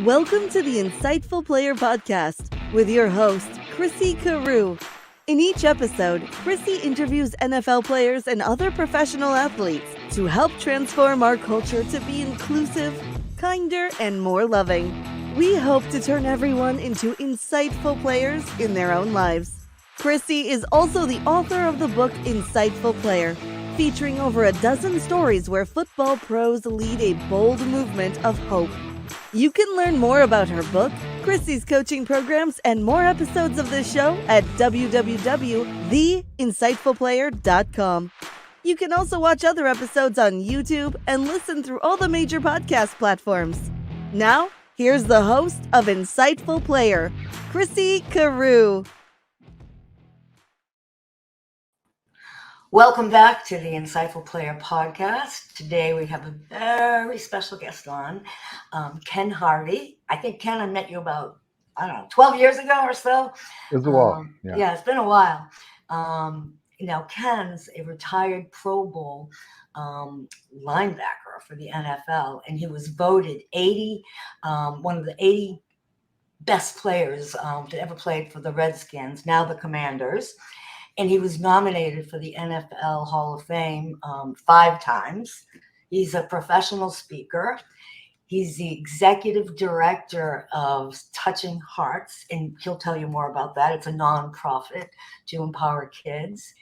Welcome to the Insightful Player Podcast with your host, Chrissy Carew. In each episode, Chrissy interviews NFL players and other professional athletes to help transform our culture to be inclusive, kinder, and more loving. We hope to turn everyone into insightful players in their own lives. Chrissy is also the author of the book Insightful Player, featuring over a dozen stories where football pros lead a bold movement of hope. You can learn more about her book, Chrissy's coaching programs, and more episodes of this show at www.theinsightfulplayer.com. You can also watch other episodes on YouTube and listen through all the major podcast platforms. Now, here's the host of Insightful Player, Chrissy Carew. Welcome back to the Insightful Player Podcast. Today we have a very special guest on, Ken Harvey. I think, Ken, I met you about, 12 years ago or so. It was a while. Yeah, it's been a while. Now, Ken's a retired Pro Bowl linebacker for the NFL, and he was voted one of the 80 best players to ever play for the Redskins, now the Commanders. And he was nominated for the NFL Hall of Fame 5 times. He's a professional speaker. He's the executive director of Touching Hearts, and he'll tell you more about that. It's a nonprofit to empower kids.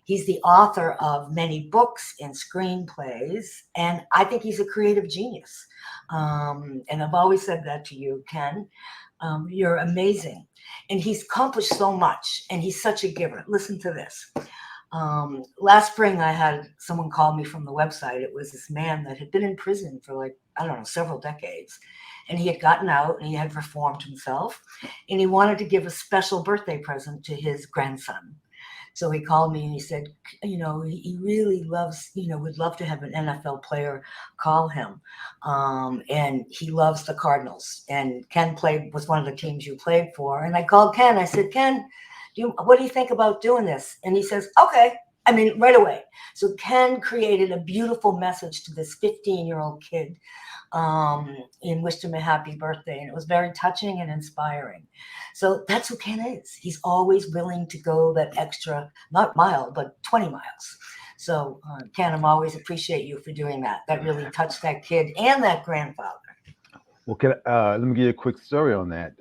He's the author of many books and screenplays, and I think he's a creative genius. And I've always said that to you, Ken. You're amazing. And he's accomplished so much, and he's such a giver. Listen to this. Last spring, I had someone call me from the website. It was this man that had been in prison for several decades. And he had gotten out and he had reformed himself. And he wanted to give a special birthday present to his grandson. So he called me and he said, he really loves, would love to have an NFL player call him. And he loves the Cardinals. And Ken was one of the teams you played for. And I called Ken. I said, Ken, what do you think about doing this? And he says, okay. Right away. So Ken created a beautiful message to this 15-year-old kid and wished him a happy birthday. And it was very touching and inspiring. So that's who Ken is. He's always willing to go that extra, not mile, but 20 miles. So Ken, I always appreciate you for doing that. That really touched that kid and that grandfather. Well, let me give you a quick story on that.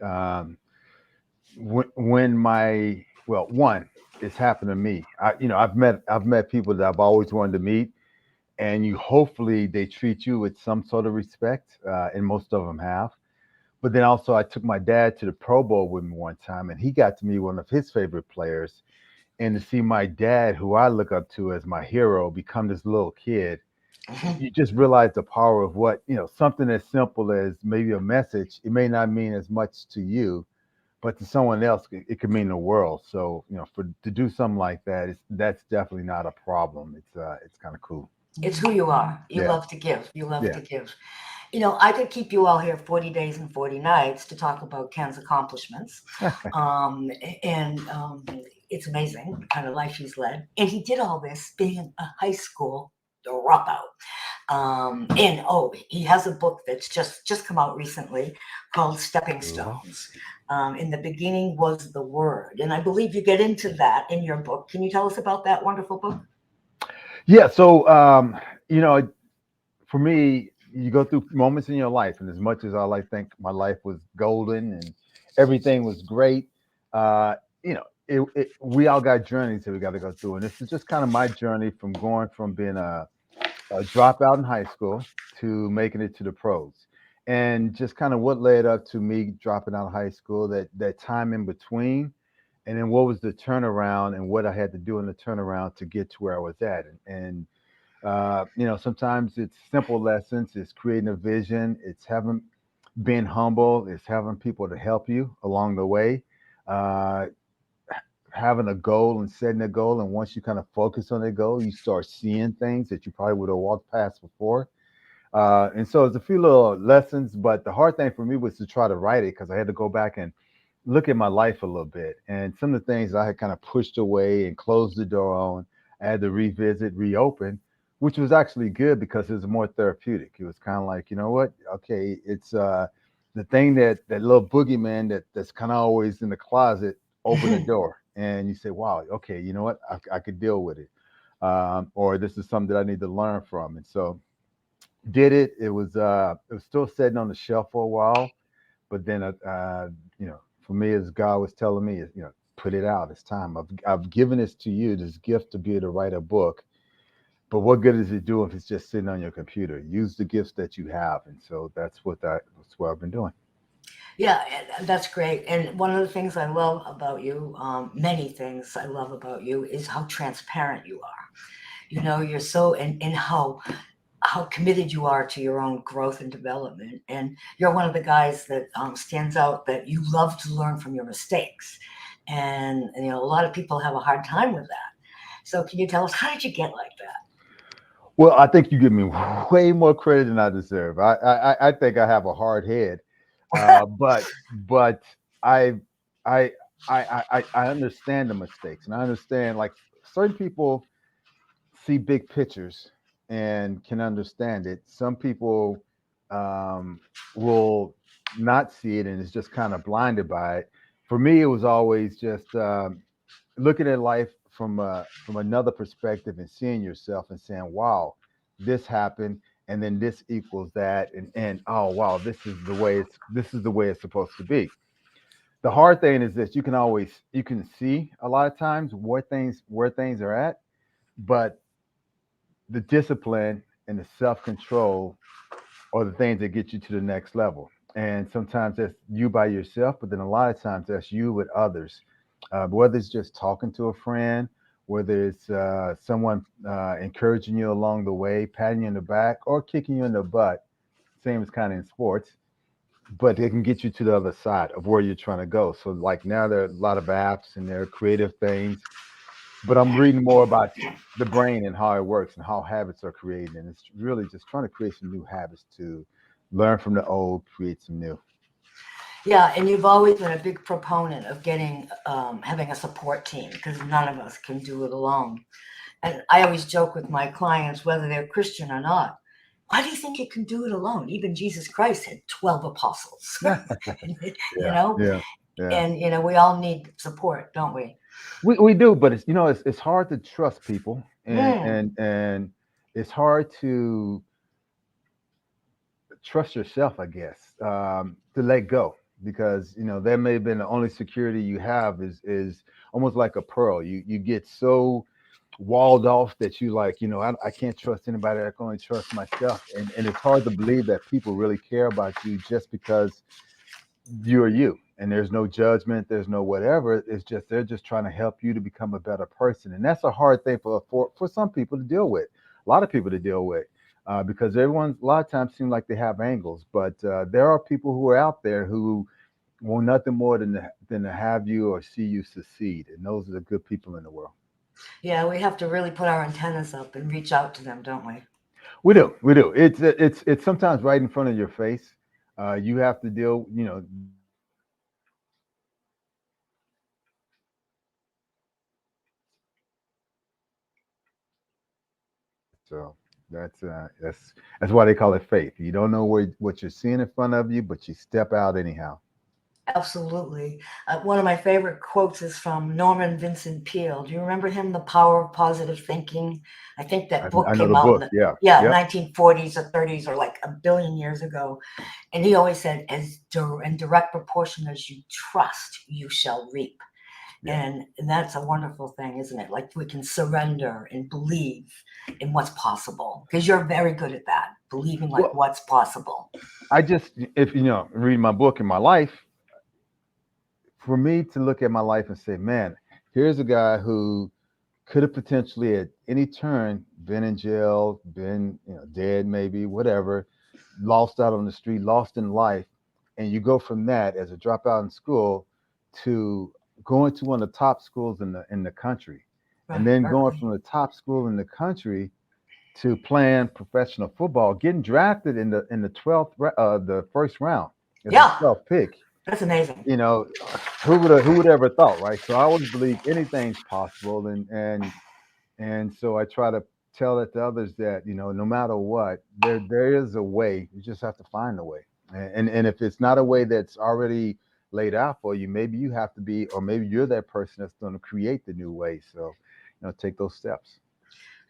It's happened to me. I've met people that I've always wanted to meet, and hopefully they treat you with some sort of respect, and most of them have. But then also I took my dad to the Pro Bowl with me one time, and he got to meet one of his favorite players. And to see my dad, who I look up to as my hero, become this little kid, you just realize the power of what, something as simple as maybe a message. It may not mean as much to you, but to someone else, it could mean the world. So, to do something like that, that's definitely not a problem. It's kind of cool. It's who you are. You love to give. You love to give. I could keep you all here 40 days and 40 nights to talk about Ken's accomplishments. It's amazing the kind of life he's led. And he did all this being a high school dropout. He has a book that's just come out recently called Stepping Stones. In the beginning was the word. And I believe you get into that in your book. Can you tell us about that wonderful book? Yeah. So, for me, you go through moments in your life, and as much as I think my life was golden and everything was great, we all got journeys that we got to go through. And this is just kind of my journey from going from being a dropout in high school to making it to the pros, and just kind of what led up to me dropping out of high school, that time in between, and then what was the turnaround and what I had to do in the turnaround to get to where I was at. And sometimes it's simple lessons. It's creating a vision. It's being humble. It's having people to help you along the way. Having a goal and setting a goal. And once you kind of focus on that goal, you start seeing things that you probably would have walked past before. And so it's a few little lessons, but the hard thing for me was to try to write it, because I had to go back and look at my life a little bit. And some of the things I had kind of pushed away and closed the door on, I had to reopen, which was actually good because it was more therapeutic. It was kind of like, you know what? Okay, it's the the thing that little boogeyman that's kind of always in the closet open the door, and you say, "Wow, okay, you know what? I could deal with it," or this is something that I need to learn from. And so did it. It was still sitting on the shelf for a while, but then for me, as God was telling me, put it out. It's time. I've given this to you, this gift to be able to write a book. But what good does it do if it's just sitting on your computer? Use the gifts that you have, and so that's what I've been doing. Yeah, and that's great. And one of the things I love about you, many things I love about you, is how transparent you are. You know, you're so and how committed you are to your own growth and development. And you're one of the guys that stands out that you love to learn from your mistakes. And you know, a lot of people have a hard time with that. So can you tell us how did you get like that? Well, I think you give me way more credit than I deserve. I think I have a hard head, but I I I understand the mistakes, and I understand like certain people see big pictures and can understand it. Some people um, will not see it and is just kind of blinded by it. For me, it was always just looking at life from another perspective and seeing yourself and saying, "Wow, this happened, and then this equals that, and oh wow, this is the way it's supposed to be." The hard thing is this: you can see a lot of times where things are at, but the discipline and the self control are the things that get you to the next level. And sometimes that's you by yourself, but then a lot of times that's you with others. Whether it's just talking to a friend, whether it's someone encouraging you along the way, patting you in the back, or kicking you in the butt, same as kind of in sports, but it can get you to the other side of where you're trying to go. So, like now, there are a lot of apps and there are creative things, but I'm reading more about the brain and how it works and how habits are created. And it's really just trying to create some new habits to learn from the old, create some new. Yeah, and you've always been a big proponent of getting having a support team because none of us can do it alone. And I always joke with my clients, whether they're Christian or not, why do you think you can do it alone? Even Jesus Christ had 12 apostles, you Yeah, know, yeah, yeah. and you know, we all need support, don't we? We do, but it's hard to trust people, and Mm, and it's hard to trust yourself, I guess, to let go because that may have been the only security you have is almost like a pearl. You get so walled off that you like I can't trust anybody. I can only trust myself, and it's hard to believe that people really care about you just because you're you and there's no judgment, there's no whatever. It's just they're just trying to help you to become a better person, and that's a hard thing for some people to deal with, a lot of people to deal with, because everyone a lot of times seem like they have angles, but there are people who are out there who want nothing more than to have you or see you succeed, and those are the good people in the world. yeah, we have to really put our antennas up and reach out to them, don't we? We do. It's sometimes right in front of your face. You have to deal, so that's why they call it faith. You don't know what you're seeing in front of you, but you step out anyhow. Absolutely. One of my favorite quotes is from Norman Vincent Peale. Do you remember him, The Power of Positive Thinking? I think that book I know came the out in book. the Yeah. yeah, Yep. 1940s or 30s or like a billion years ago. And he always said, in direct proportion as you trust, you shall reap. Yeah. And that's a wonderful thing, isn't it? Like we can surrender and believe in what's possible because you're very good at that, believing like Well, what's possible. I just if read my book in my life, for me to look at my life and say, man, here's a guy who could have potentially at any turn been in jail, been dead, maybe whatever, lost out on the street, lost in life, and you go from that as a dropout in school to going to one of the top schools in the country, and Right, then going Berkeley. from the top school in the country to playing professional football, getting drafted in the 12th, the first round as the Yeah, 12th pick. that's amazing. You know, who would ever thought, right? So I always believe anything's possible, and so I try to tell it to others that no matter what, there is a way. You just have to find a way. And if it's not a way that's already laid out for you, maybe you have to be, or maybe you're that person that's going to create the new way. So, take those steps.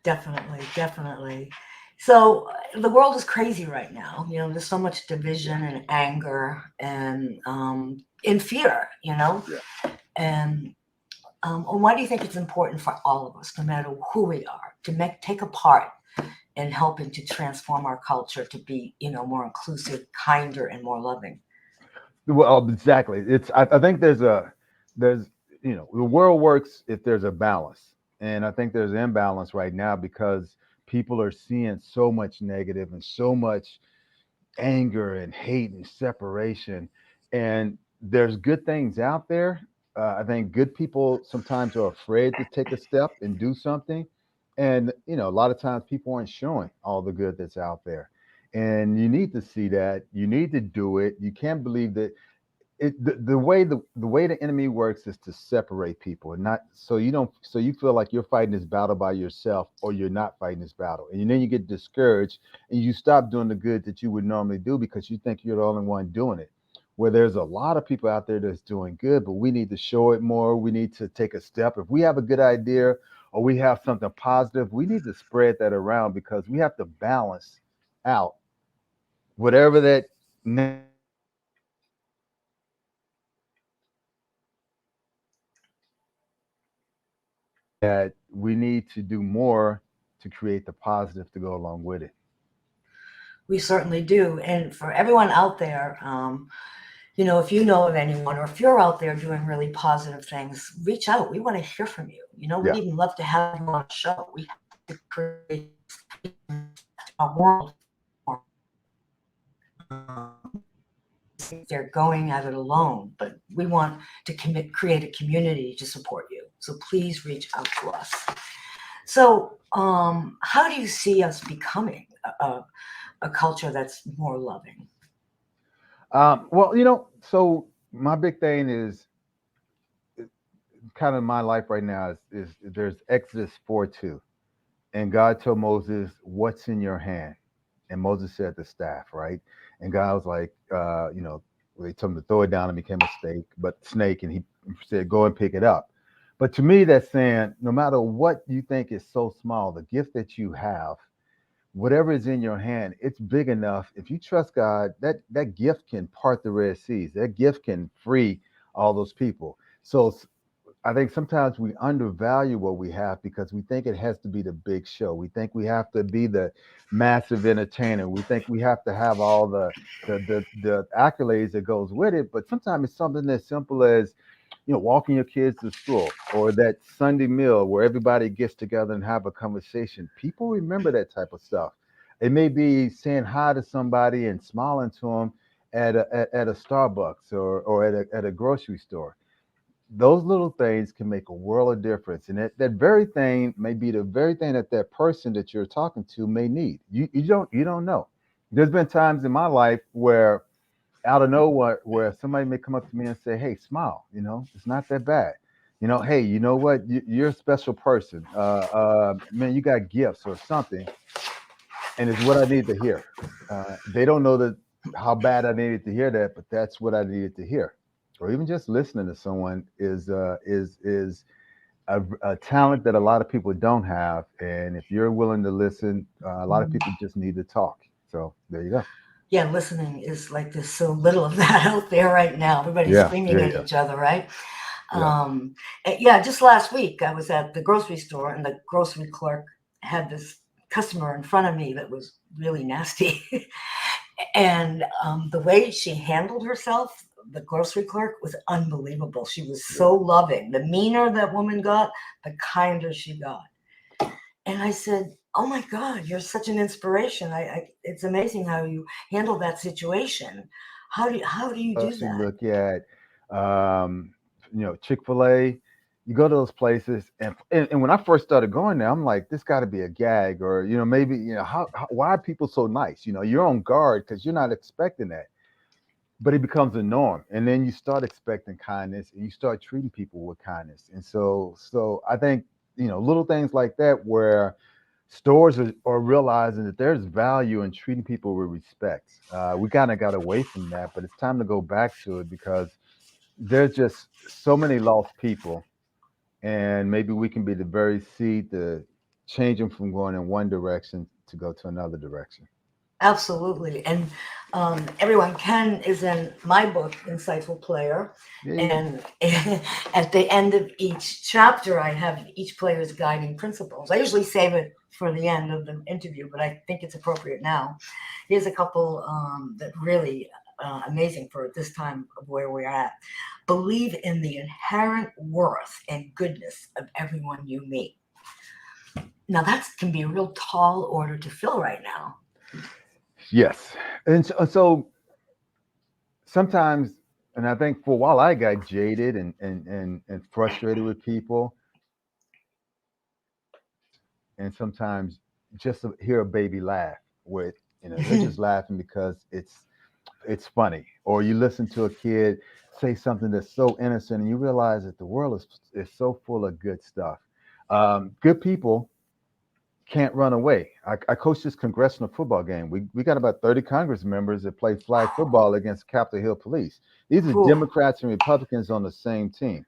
Definitely, definitely. So the world is crazy right now. There's so much division and anger and fear. Yeah. And why do you think it's important for all of us, no matter who we are, to take a part in helping to transform our culture to be, more inclusive, kinder, and more loving? Well, exactly. I think there's the world works if there's a balance, and I think there's an imbalance right now because people are seeing so much negative and so much anger and hate and separation. And there's good things out there. I think good people sometimes are afraid to take a step and do something. And, a lot of times people aren't showing all the good that's out there. And you need to see that. You need to do it. You can't believe that the way the enemy works is to separate people and not so you feel like you're fighting this battle by yourself or you're not fighting this battle, and then you get discouraged and you stop doing the good that you would normally do because you think you're the only one doing it, where there's a lot of people out there that's doing good, but we need to show it more. We need to take a step. If we have a good idea or we have something positive, we need to spread that around because we have to balance out whatever that that we need to do more to create the positive to go along with it. We certainly do. And for everyone out there, if you know of anyone or if you're out there doing really positive things, reach out. We want to hear from you. We'd Yeah. even love to have you on the show. We have to create a world. They're going at it alone, but we want to create a community to support you. So please reach out to us. So, how do you see us becoming a culture that's more loving? Well, so my big thing is kind of my life right now is there's Exodus 4:2, and God told Moses, "What's in your hand?" And Moses said, "The staff," right? And God was like, they told him to throw it down and became a snake, and he said, "Go and pick it up." But to me, that's saying no matter what you think is so small, the gift that you have, whatever is in your hand, it's big enough. If you trust God, that gift can part the Red Seas. That gift can free all those people. So I think sometimes we undervalue what we have because we think it has to be the big show. We think we have to be the massive entertainer. We think we have to have all the accolades that goes with it. But sometimes it's something as simple as walking your kids to school or that Sunday meal where everybody gets together and have a conversation. People remember that type of stuff. It may be saying hi to somebody and smiling to them at a Starbucks or at a grocery store. Those little things can make a world of difference. And that very thing may be the very thing that person that you're talking to may need. You don't know. There's been times in my life where out of nowhere where somebody may come up to me and say, "Hey, smile, it's not that bad. Hey, you know what? You're a special person. Man, you got gifts or something." And it's what I need to hear. They don't know that how bad I needed to hear that, but that's what I needed to hear. Or even just listening to someone is a talent that a lot of people don't have. And if you're willing to listen, a lot of people just need to talk. So there you go. Yeah, listening is like there's so little of that out there right now. Everybody's Yeah, screaming yeah, at yeah, each other, right? yeah. Yeah, just last week I was at the grocery store and the grocery clerk had this customer in front of me that was really nasty. And the way she handled herself, the grocery clerk, was unbelievable. She was Yeah. so loving. The meaner that woman got, the kinder she got. And I said, "Oh my God, you're such an inspiration. It's amazing how you handle that situation. How do you do You that?" look at, um, Chick-fil-A. You go to those places, and when I first started going there, I'm like, this got to be a gag, or maybe why are people so nice? You're on guard because you're not expecting that, but it becomes a norm, and then you start expecting kindness, and you start treating people with kindness, and so I think little things like that where stores are realizing that there's value in treating people with respect. We kind of got away from that, but it's time to go back to it because there's just so many lost people, and maybe we can be the very seed to change them from going in one direction to go to another direction. Absolutely. And everyone, Ken is in my book, Insightful Player. Yeah. And at the end of each chapter, I have each player's guiding principles. I usually save it for the end of the interview, but I think it's appropriate now. Here's a couple that really amazing for this time of where we're at. Believe in the inherent worth and goodness of everyone you meet. Now, that can be a real tall order to fill right now. Yes. And so sometimes, and I think for a while I got jaded and frustrated with people, and sometimes just to hear a baby laugh with, they're just laughing because it's funny, or you listen to a kid say something that's so innocent and you realize that the world is so full of good stuff. Good people can't run away. I coached this congressional football game. We got about 30 Congress members that play flag football against Capitol Hill Police. These are Cool. Democrats and Republicans on the same team.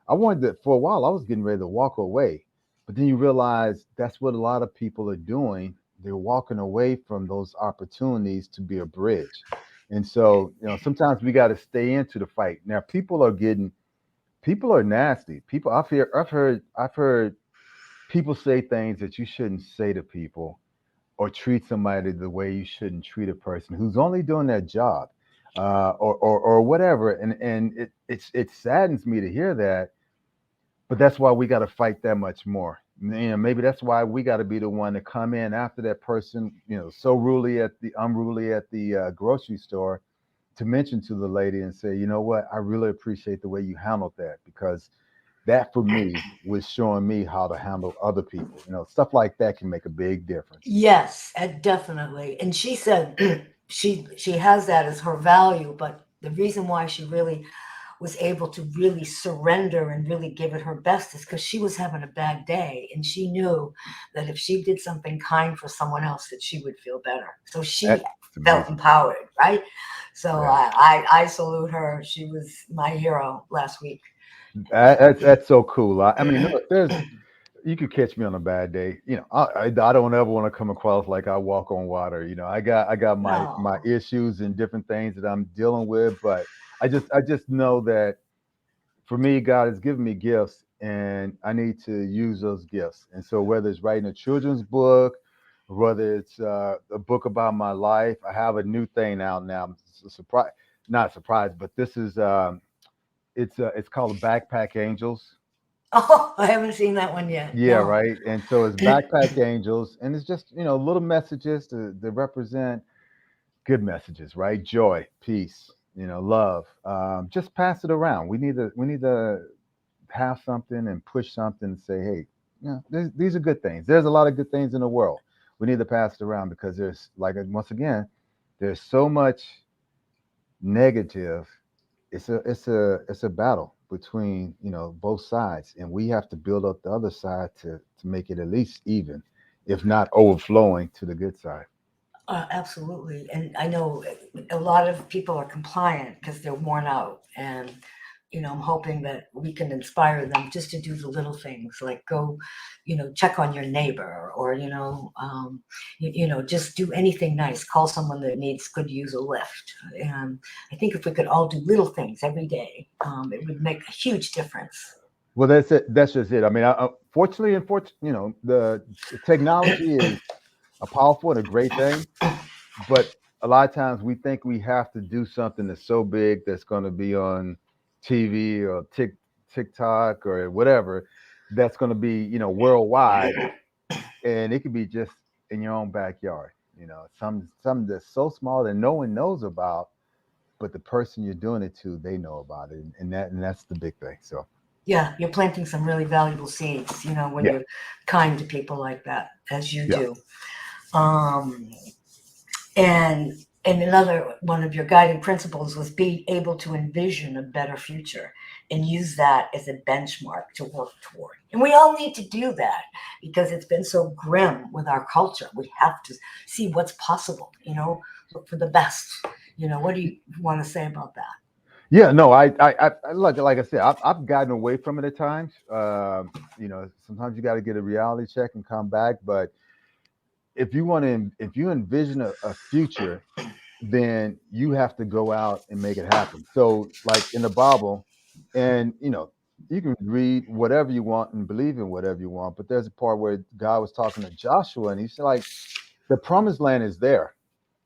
I wanted to, for a while, I was getting ready to walk away, but then you realize that's what a lot of people are doing. They're walking away from those opportunities to be a bridge. And so, sometimes we got to stay into the fight. Now, people are nasty. People, I've heard people say things that you shouldn't say to people, or treat somebody the way you shouldn't treat a person who's only doing their job, or whatever. And it saddens me to hear that, but that's why we got to fight that much more. Maybe that's why we got to be the one to come in after that person, so unruly at the grocery store, to mention to the lady and say, you know what, I really appreciate the way you handled that, because that for me was showing me how to handle other people. Stuff like that can make a big difference. Yes, definitely. And she said she has that as her value, but the reason why she really was able to really surrender and really give it her best is because she was having a bad day, and she knew that if she did something kind for someone else, that she would feel better. So she That's felt amazing. empowered, right? So Yeah. I salute her. She was my hero last week. That's so cool. I mean, look, you could catch me on a bad day. I don't ever want to come across like I walk on water. I got my No. issues and different things that I'm dealing with, but I just know that for me, God has given me gifts, and I need to use those gifts. And so, whether it's writing a children's book, whether it's a book about my life, I have a new thing out now. I'm surprised, not surprised, but this is it's called Backpack Angels. Oh, I haven't seen that one yet. Yeah, No. right. And so it's Backpack Angels, and it's just little messages to represent good messages, right? Joy, peace, love. Just pass it around. We need to have something and push something and say, hey, these are good things. There's a lot of good things in the world. We need to pass it around because there's, like, once again, there's so much negative. It's a battle between both sides, and we have to build up the other side to make it at least even, if not overflowing to the good side. Absolutely. And I know a lot of people are compliant because they're worn out. And, I'm hoping that we can inspire them just to do the little things, like go, check on your neighbor, or, just do anything nice. Call someone that could use a lift. And I think if we could all do little things every day, it would make a huge difference. Well, that's it. That's just it. I mean, fortunately, the technology is a powerful and a great thing, but a lot of times we think we have to do something that's so big that's going to be on TV or TikTok or whatever, that's going to be worldwide, and it could be just in your own backyard. Something that's so small that no one knows about, but the person you're doing it to, they know about it, and that's the big thing. So Yeah, you're planting some really valuable seeds, when yeah, you're kind to people like that, as you yeah. do. Um, and And another one of your guiding principles was be able to envision a better future and use that as a benchmark to work toward. And we all need to do that because it's been so grim with our culture. We have to see what's possible, look for the best. What do you want to say about that? Yeah, no, like I said, I've gotten away from it at times. Sometimes you got to get a reality check and come back. But if you envision a future, then you have to go out and make it happen. So, like in the Bible, and you can read whatever you want and believe in whatever you want, but there's a part where God was talking to Joshua, and he said, like, the promised land is there.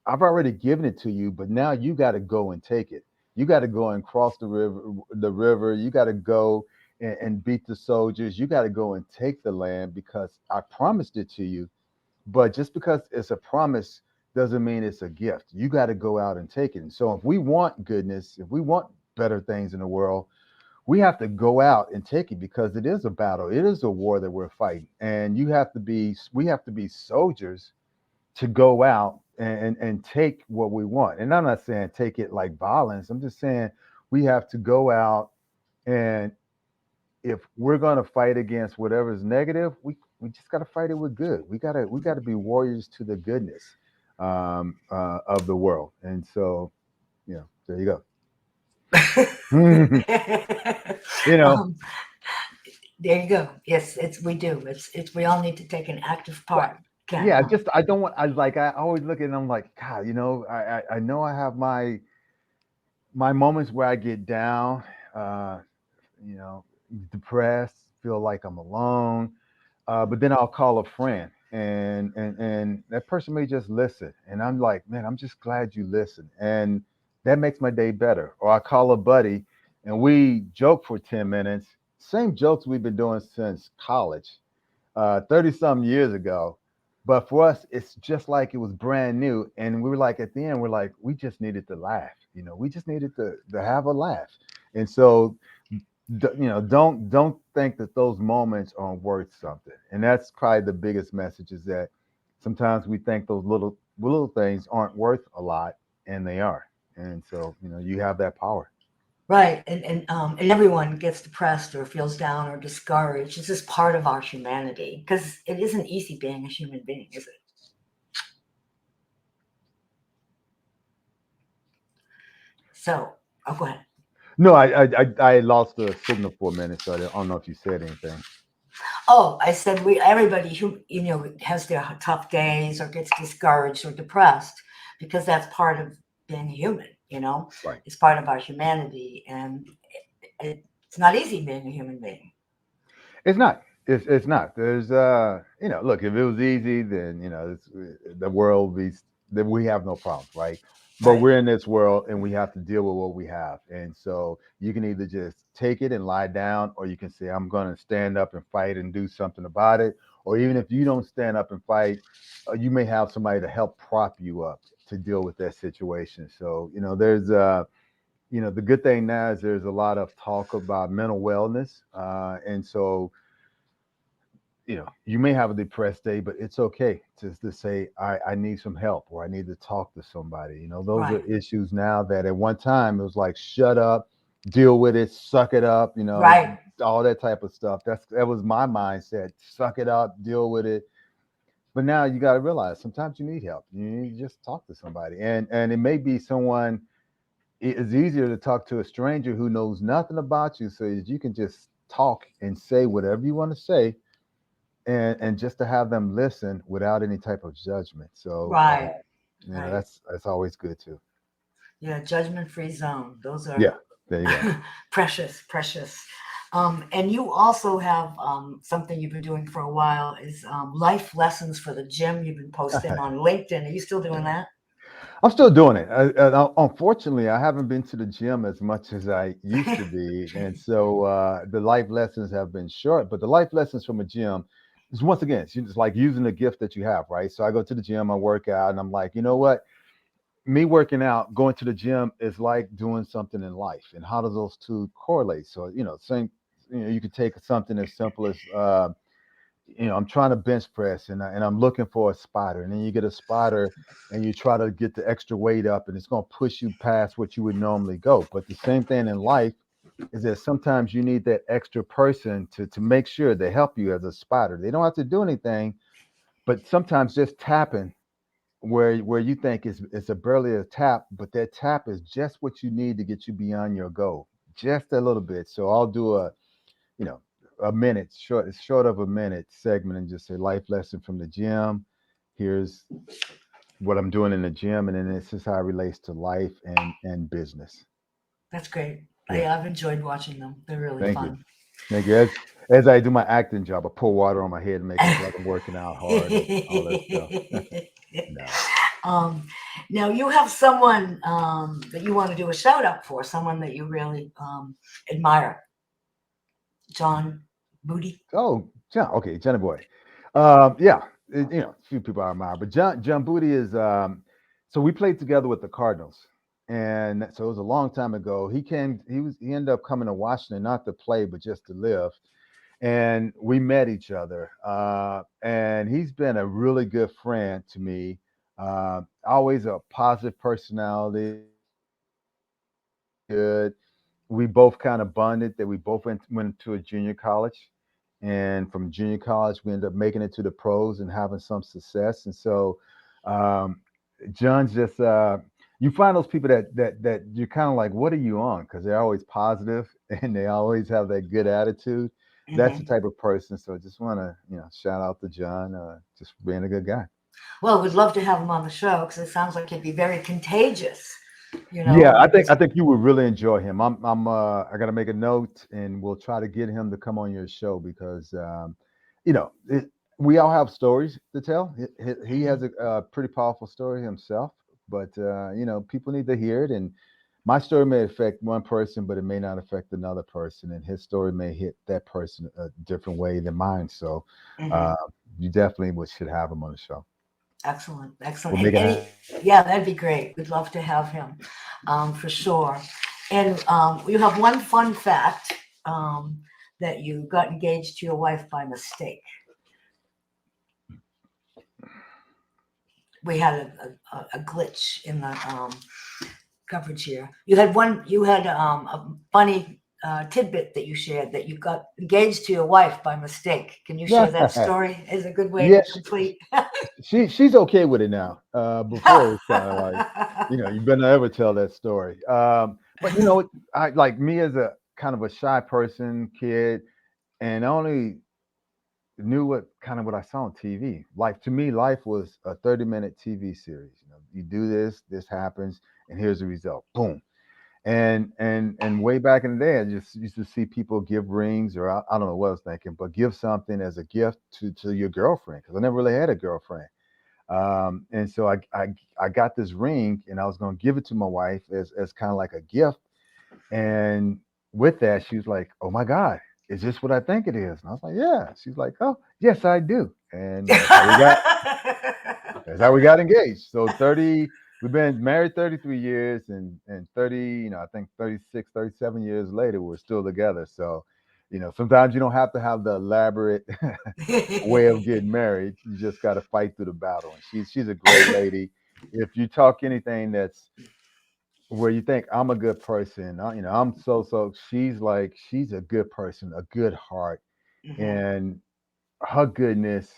I've already given it to you, but now you got to go and take it. You got to go and cross the river. The river. You got to go and beat the soldiers. You got to go and take the land because I promised it to you. But just because it's a promise doesn't mean it's a gift. You got to go out and take it. And so, if we want goodness, if we want better things in the world, we have to go out and take it because it is a battle. It is a war that we're fighting, and we have to be soldiers to go out and take what we want. And I'm not saying take it like violence. I'm just saying we have to go out, and if we're going to fight against whatever is negative, we just got to fight it with good. We got to be warriors to the goodness of the world. And so, there you go. you know, um, there you go. Yes, we do. It's we all need to take an active well, part. Ken, yeah, just I don't want. I always look at it and I'm like, God, I know I have my moments where I get down, uh, you know, depressed, feel like I'm alone. But then I'll call a friend, and that person may just listen, and I'm like, man, I'm just glad you listened, and that makes my day better. Or I call a buddy, and we joke for 10 minutes, same jokes we've been doing since college, 30 some years ago. But for us, it's just like it was brand new. And we were like, at the end, we're like, we just needed to laugh. We just needed to have a laugh. And so, don't think that those moments aren't worth something. And that's probably the biggest message is that sometimes we think those little things aren't worth a lot, and they are. And so, you have that power. right? And everyone gets depressed or feels down or discouraged. It's just part of our humanity because it isn't easy being a human being, is it? So, oh, go ahead. No, I lost the signal for a minute, so I don't know if you said anything. Oh, I said everybody who has their tough days or gets discouraged or depressed because that's part of being human. Right. It's part of our humanity, and it's not easy being a human being. It's not. It's not. There's look, if it was easy, then the world be then we have no problems, right? But Right. we're in this world and we have to deal with what we have. And so you can either just take it and lie down, or you can say, I'm gonna stand up and fight and do something about it. Or even if you don't stand up and fight, you may have somebody to help prop you up to deal with that situation. So, there's the good thing now is there's a lot of talk about mental wellness. And so you may have a depressed day, but it's okay just to say, I need some help or I need to talk to somebody. Those are Right. issues now that at one time it was like, shut up, deal with it, suck it up, Right. all that type of stuff. That was my mindset. Suck it up, deal with it. But now you got to realize sometimes you need help. You need to just talk to somebody. And it may be someone, it's easier to talk to a stranger who knows nothing about you so that you can just talk and say whatever you want to say, and just to have them listen without any type of judgment. So Right. Right. that's always good too. Yeah, judgment-free zone. Those Yeah, are there you go. precious, precious. And you also have something you've been doing for a while is life lessons for the gym. You've been posting on LinkedIn. Are you still doing that? I'm still doing it. Unfortunately, I haven't been to the gym as much as I used to be, and so the life lessons have been short. But the life lessons from a gym is, once again, it's like using the gift that you have, right? So I go to the gym, I work out, and I'm like, you know what? Me working out, going to the gym is like doing something in life. And how do those two correlate? So, same, you could take something as simple as I'm trying to bench press and I'm looking for a spotter. And then you get a spotter and you try to get the extra weight up and it's going to push you past what you would normally go. But the same thing in life is that sometimes you need that extra person to make sure they help you as a spotter. They don't have to do anything, but sometimes just tapping where you think it's a barely a tap, but that tap is just what you need to get you beyond your goal, just a little bit. So I'll do you know a minute short, it's short of a minute segment, and just say life lesson from the gym. Here's what I'm doing in the gym, and then this is how it relates to life and business. That's great. Yeah, I've enjoyed watching them. They're really thank you, fun. thank you. As I do my acting job, I pour water on my head and make it look like I'm working out hard and all that stuff. No. um, Now you have someone that you want to do a shout out for, someone that you really admire, John Booty. Oh, John. Okay, Johnny Boy. Yeah, a few people I admire, but John Booty is. So we played together with the Cardinals, and so it was a long time ago. He ended up coming to Washington not to play, but just to live, and we met each other. And he's been a really good friend to me. Always a positive personality, good. We both kind of bonded that we both went to a junior college, and from junior college we ended up making it to the pros and having some success. And so um, John's just you find those people that you're kind of like, what are you on, because they're always positive and they always have that good attitude. That's the Hmm. type of person. So I just want to shout out to John, just for being a good guy. Well, we'd love to have him on the show because it sounds like he'd be very contagious. Yeah, I With think his. I think you would really enjoy him. I gotta make a note, and we'll try to get him to come on your show because you know it, we all have stories to tell. He has a pretty powerful story himself, but people need to hear it. And my story may affect one person, but it may not affect another person, and his story may hit that person a different way than mine. So uh, Mhm. you definitely should have him on the show. Excellent, excellent. We'll And make it any, happen. yeah, that'd be great. We'd love to have him, for sure. And you have one fun fact, that you got engaged to your wife by mistake. We had a glitch in the coverage here. You had a funny tidbit that you shared that you got engaged to your wife by mistake. Can you share that story? Is a good way Yeah, to complete. she's okay with it now. Before it was kind of like, you better not ever tell that story. But I like me as a kind of a shy person, kid, and I only knew what I saw on TV. Like to me, life was a 30-minute TV series. You do this, this happens, and here's the result. Boom. And way back in the day, I just used to see people give rings, or I don't know what I was thinking, but give something as a gift to your girlfriend, because I never really had a girlfriend. And so I got this ring, and I was going to give it to my wife as kind of like a gift. And with that, she was like, "Oh my God, is this what I think it is?" And I was like, "Yeah." She's like, "Oh, yes, I do." And that's how we got engaged. So 30, we've been married 33 years, and 30, I think 36, 37 years later, we're still together. So, sometimes you don't have to have the elaborate way of getting married. You just got to fight through the battle. And she's a great lady. If you talk anything that's where you think I'm a good person, I'm so. She's a good person, a good heart, Mhm. and her goodness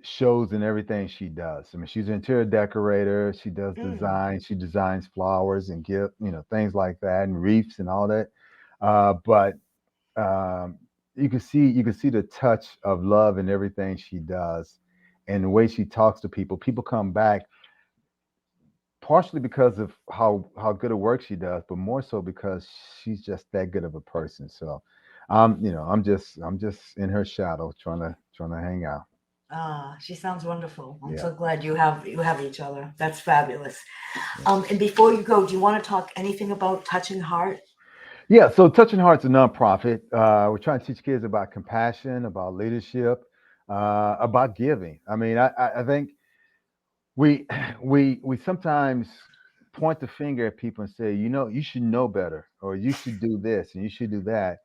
shows in everything she does. I mean, she's an interior decorator. She does Mm. design. She designs flowers and gift, things like that, and wreaths and all that. But um, you can see the touch of love in everything she does, and the way she talks to people. People come back partially because of how good of work she does, but more so because she's just that good of a person. So, I'm just in her shadow, trying to hang out. Ah, she sounds wonderful. I'm Yeah. so glad you have each other. That's fabulous. Yeah. And before you go, do you want to talk anything about Touching Heart? Yeah, so Touching Heart's a nonprofit. We're trying to teach kids about compassion, about leadership, about giving. I mean, I think we we sometimes point the finger at people and say, you should know better, or you should do this and you should do that,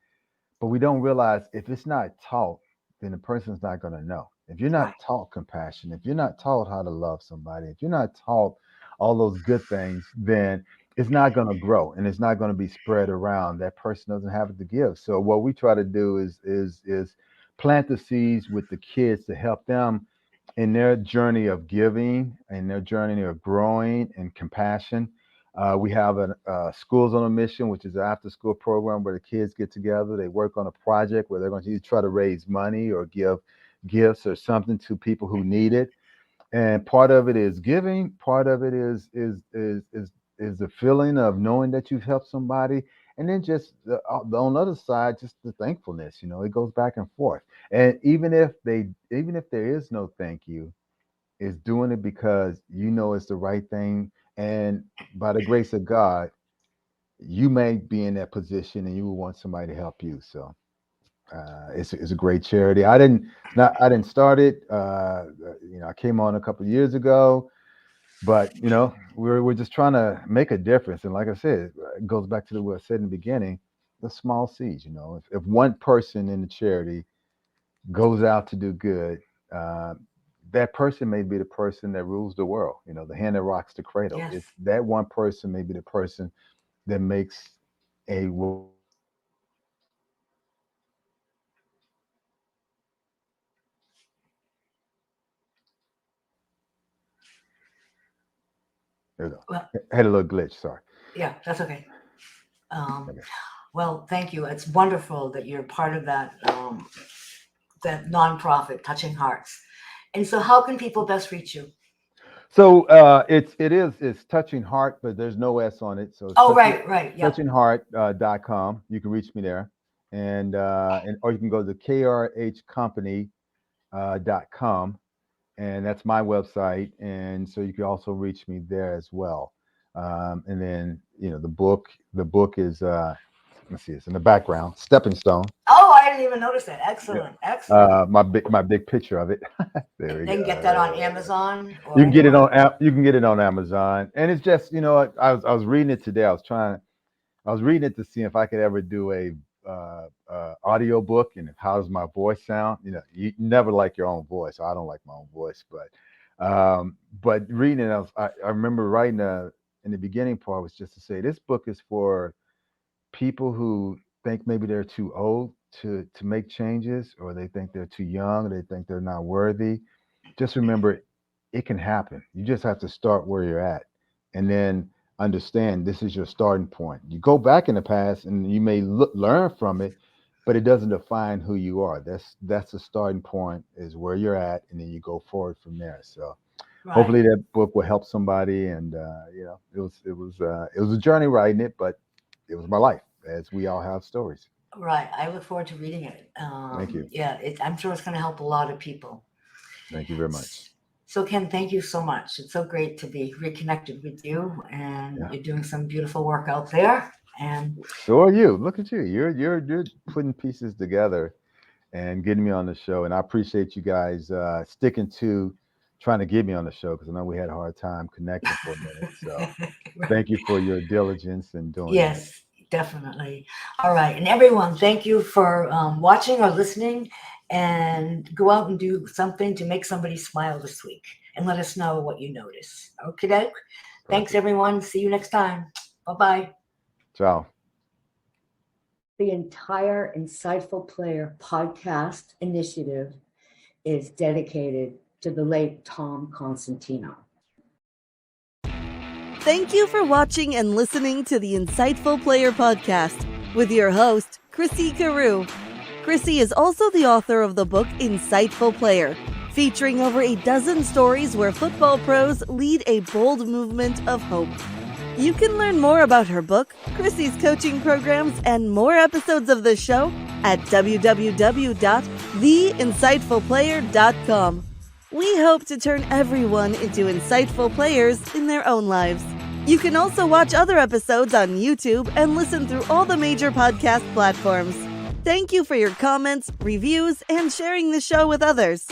but we don't realize if it's not taught. then the person's not going to know. If you're not Right. taught compassion, if you're not taught how to love somebody, if you're not taught all those good things, then it's not going to grow and it's not going to be spread around. That person doesn't have it to give. So what we try to do is plant the seeds with the kids to help them in their journey of giving and their journey of growing and compassion. We have a Schools on a Mission, which is an after school program where the kids get together. They work on a project where they're going to either try to raise money or give gifts or something to people who need it. And part of it is giving. Part of it is the feeling of knowing that you've helped somebody. And then just on the other side, just the thankfulness. It goes back and forth. And even if there is no thank you, is doing it because it's the right thing, and by the grace of God, you may be in that position and you will want somebody to help you. So it's a great charity. I didn't start it. I came on a couple of years ago, but we're just trying to make a difference. And like I said, it goes back to what I said in the beginning: the small seeds. If one person in the charity goes out to do good, that person may be the person that rules the world. The hand that rocks the cradle. Yes. It's that one person may be the person that makes a there we go. Well, Had a little glitch. Sorry. yeah, that's okay. Okay. Well, thank you. It's wonderful that you're part of that nonprofit, Touching Hearts. And so, how can people best reach you? So it's Touching Heart, but there's no S on it. So it's right, yeah. touchingheart.com. You can reach me there, and or you can go to krhcompany.com, and that's my website. And so you can also reach me there as well. And then the book is let's see, it's in the background, Stepping Stone. Oh, I didn't even notice that. Excellent, excellent. My big picture of it. There we They go. can get that on Amazon. You can get it on Amazon, and it's just I was reading it today. I was reading it to see if I could ever do a audio book, and how does my voice sound. You never like your own voice. I don't like my own voice, but reading it, I remember writing in the beginning part was just to say this book is for people who think maybe they're too old to make changes, or they think they're too young, or they think they're not worthy. Just remember, it can happen. You just have to start where you're at, and then understand this is your starting point. You go back in the past and you may learn from it, but it doesn't define who you are. That's the starting point, is where you're at, and then you go forward from there. So hopefully that book will help somebody. And it was a journey writing it, but it was my life, as we all have stories. Right. I look forward to reading it. Thank you. Yeah, I'm sure it's going to help a lot of people. Thank you very much. So, Ken, thank you so much. It's so great to be reconnected with you, and you're doing some beautiful work out there. And so are you. Look at you. You're putting pieces together and getting me on the show. And I appreciate you guys sticking to trying to get me on the show, because I know we had a hard time connecting for a minute. So thank you for your diligence and doing Yes, definitely. All right. And everyone, thank you for watching or listening, and go out and do something to make somebody smile this week, and let us know what you notice. Okay, doke. Thanks, everyone. See you next time. Bye-bye. Ciao. The entire Insightful Player podcast initiative is dedicated to the late Tom Constantino. Thank you for watching and listening to the Insightful Player podcast with your host, Chrissy Carew. Chrissy is also the author of the book Insightful Player, featuring over a dozen stories where football pros lead a bold movement of hope. You can learn more about her book, Chrissy's coaching programs, and more episodes of the show at www.theinsightfulplayer.com. We hope to turn everyone into insightful players in their own lives. You can also watch other episodes on YouTube and listen through all the major podcast platforms. Thank you for your comments, reviews, and sharing the show with others.